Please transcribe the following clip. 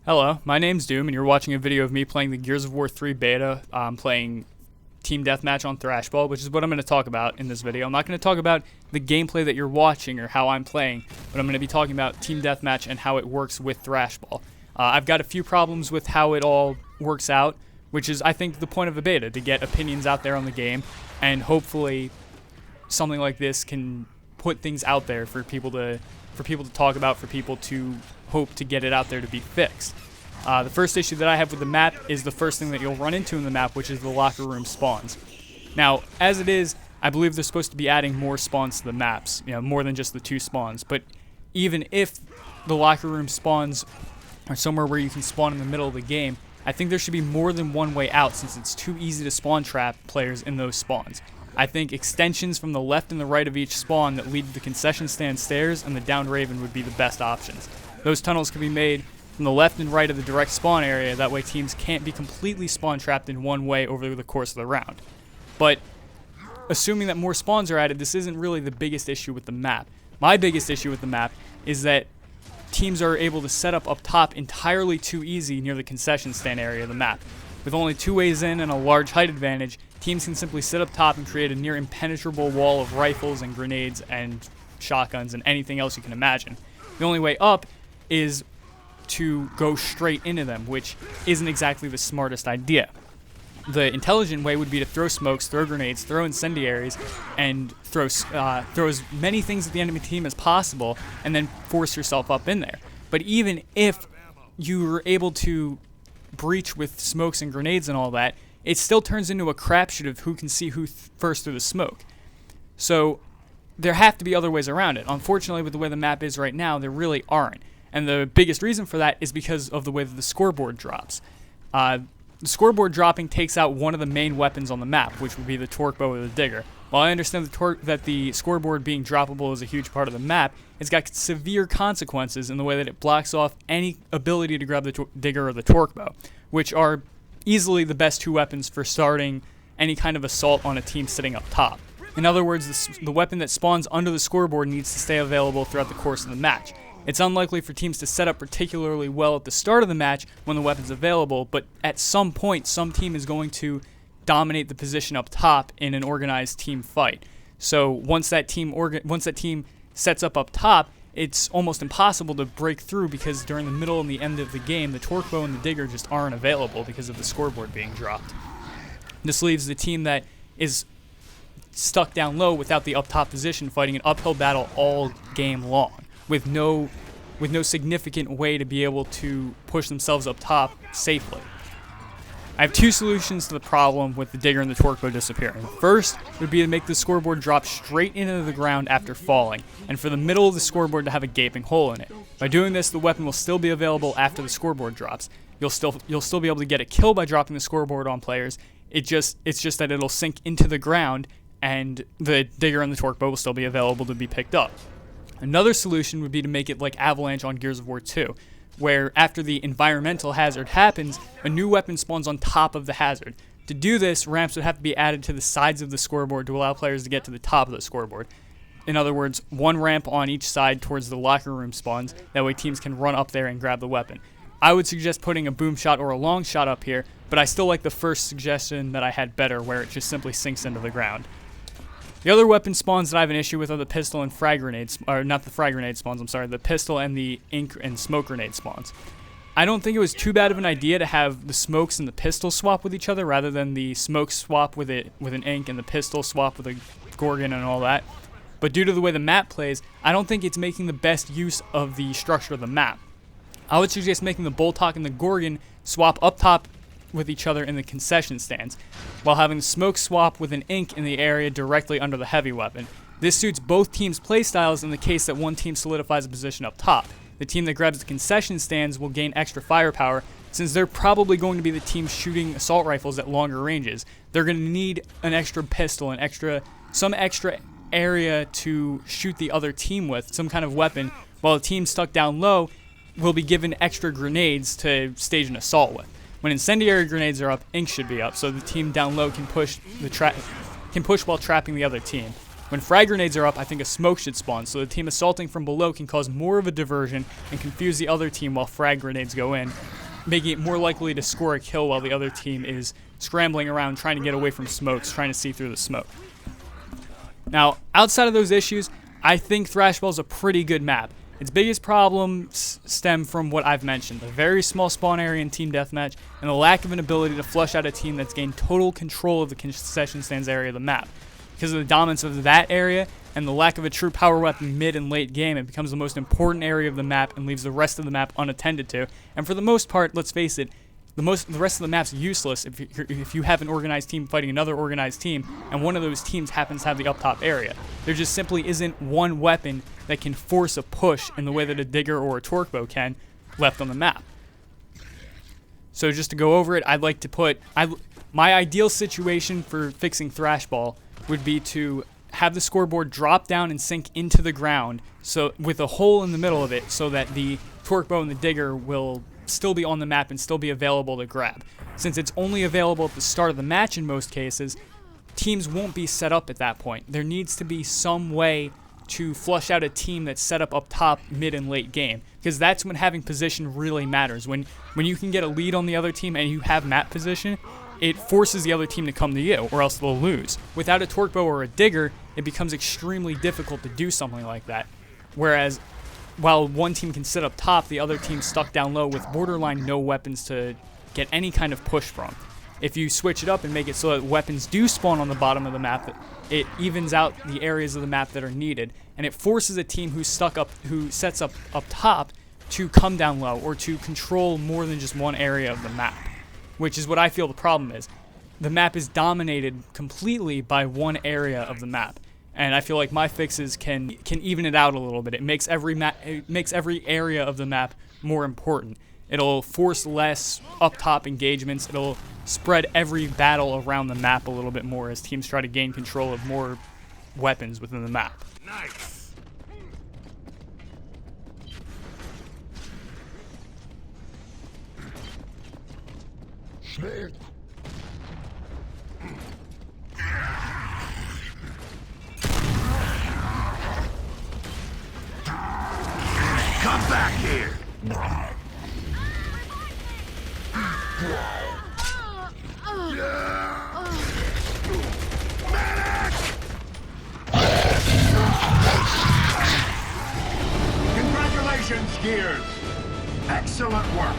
Hello, my name's Doom, and you're watching a video of me playing the Gears of War 3 beta. I'm playing Team Deathmatch on Thrashball, which is what I'm going to talk about in this video. I'm not going to talk about the gameplay that you're watching or how I'm playing, but I'm going to be talking about Team Deathmatch and how it works with Thrashball. I've got a few problems with how it all works out, which is, I think, the point of the beta, to get opinions out there on the game, and hopefully something like this can put things out there for people to talk about, for people to hope to get it out there to be fixed. The first issue that I have with the map is the first thing that you'll run into in the map, which is the locker room spawns. Now, as it is, I believe they're supposed to be adding more spawns to the maps, more than just the 2 spawns. But even if the locker room spawns are somewhere where you can spawn in the middle of the game, I think there should be more than one way out, since it's too easy to spawn trap players in those spawns. I think extensions from the left and the right of each spawn that lead to the concession stand stairs and the downed Raven would be the best options. Those tunnels can be made from the left and right of the direct spawn area, that way teams can't be completely spawn trapped in one way over the course of the round. But assuming that more spawns are added, this isn't really the biggest issue with the map. My biggest issue with the map is that teams are able to set up top entirely too easy near the concession stand area of the map. With only 2 ways in and a large height advantage, teams can simply sit up top and create a near impenetrable wall of rifles and grenades and shotguns and anything else you can imagine. The only way up is to go straight into them, which isn't exactly the smartest idea. The intelligent way would be to throw smokes, throw grenades, throw incendiaries, and throw as many things at the enemy team as possible, and then force yourself up in there. But even if you were able to breach with smokes and grenades and all that, it still turns into a crapshoot of who can see who first through the smoke. So there have to be other ways around it. Unfortunately, with the way the map is right now, there really aren't. And the biggest reason for that is because of the way that the scoreboard drops. The scoreboard dropping takes out one of the main weapons on the map, which would be the torque bow or the digger. While I understand that the scoreboard being droppable is a huge part of the map, it's got severe consequences in the way that it blocks off any ability to grab the digger or the torque bow, which are easily the best 2 weapons for starting any kind of assault on a team sitting up top. In other words, the weapon that spawns under the scoreboard needs to stay available throughout the course of the match. It's unlikely for teams to set up particularly well at the start of the match when the weapon's available, but at some point, some team is going to dominate the position up top in an organized team fight. So once that team sets up top, it's almost impossible to break through, because during the middle and the end of the game, the torque bow and the digger just aren't available because of the scoreboard being dropped. This leaves the team that is stuck down low without the up top position fighting an uphill battle all game long, with no significant way to be able to push themselves up top safely. I have 2 solutions to the problem with the digger and the torque bow disappearing. First would be to make the scoreboard drop straight into the ground after falling, and for the middle of the scoreboard to have a gaping hole in it. By doing this, the weapon will still be available after the scoreboard drops. You'll still be able to get a kill by dropping the scoreboard on players. It's just that it'll sink into the ground, and the digger and the torque bow will still be available to be picked up. Another solution would be to make it like Avalanche on Gears of War 2, where after the environmental hazard happens, a new weapon spawns on top of the hazard. To do this, ramps would have to be added to the sides of the scoreboard to allow players to get to the top of the scoreboard. In other words, 1 ramp on each side towards the locker room spawns, that way teams can run up there and grab the weapon. I would suggest putting a boom shot or a long shot up here, but I still like the first suggestion that I had better, where it just simply sinks into the ground. The other weapon spawns that I have an issue with are the pistol and frag grenades, or not the frag grenade spawns, I'm sorry, the pistol and the ink and smoke grenade spawns. I don't think it was too bad of an idea to have the smokes and the pistol swap with each other, rather than the smoke swap with an ink and the pistol swap with a gorgon and all that. But due to the way the map plays, I don't think it's making the best use of the structure of the map. I would suggest making the Boltok and the gorgon swap up top with each other in the concession stands, while having the smoke swap with an ink in the area directly under the heavy weapon. This suits both teams' playstyles in the case that one team solidifies a position up top. The team that grabs the concession stands will gain extra firepower, since they're probably going to be the team shooting assault rifles at longer ranges. They're going to need an extra pistol, some extra area to shoot the other team with, some kind of weapon, while a team stuck down low will be given extra grenades to stage an assault with. When incendiary grenades are up, ink should be up, so the team down low can push while trapping the other team. When frag grenades are up, I think a smoke should spawn, so the team assaulting from below can cause more of a diversion and confuse the other team while frag grenades go in, making it more likely to score a kill while the other team is scrambling around trying to get away from smokes, trying to see through the smoke. Now, outside of those issues, I think Thrashball is a pretty good map. Its biggest problems stem from what I've mentioned, the very small spawn area in Team Deathmatch, and the lack of an ability to flush out a team that's gained total control of the concession stands area of the map. Because of the dominance of that area and the lack of a true power weapon mid and late game, it becomes the most important area of the map and leaves the rest of the map unattended to. And for the most part, let's face it, the rest of the map's useless if you have an organized team fighting another organized team, and one of those teams happens to have the up top area. There just simply isn't one weapon that can force a push in the way that a digger or a torque bow can left on the map. So just to go over it, I'd like to put my ideal situation for fixing Thrashball would be to have the scoreboard drop down and sink into the ground, so with a hole in the middle of it, so that the torque bow and the digger will still be on the map and still be available to grab. Since it's only available at the start of the match in most cases, teams won't be set up at that point. There needs to be some way to flush out a team that's set up top, mid, and late game, because that's when having position really matters. When you can get a lead on the other team and you have map position, it forces the other team to come to you, or else they'll lose. Without a torque bow or a digger, it becomes extremely difficult to do something like that. Whereas, while one team can sit up top, the other team's stuck down low with borderline no weapons to get any kind of push from. If you switch it up and make it so that weapons do spawn on the bottom of the map, it evens out the areas of the map that are needed, and it forces a team who sets up top to come down low or to control more than just one area of the map, which is what I feel the problem is. The map is dominated completely by one area of the map, and I feel like my fixes can even it out a little bit. It makes every area of the map more important. It'll force less up top engagements. It'll spread every battle around the map a little bit more as teams try to gain control of more weapons within the map. Nice. Snake. Come back here. Medic! Congratulations, Gears. Excellent work.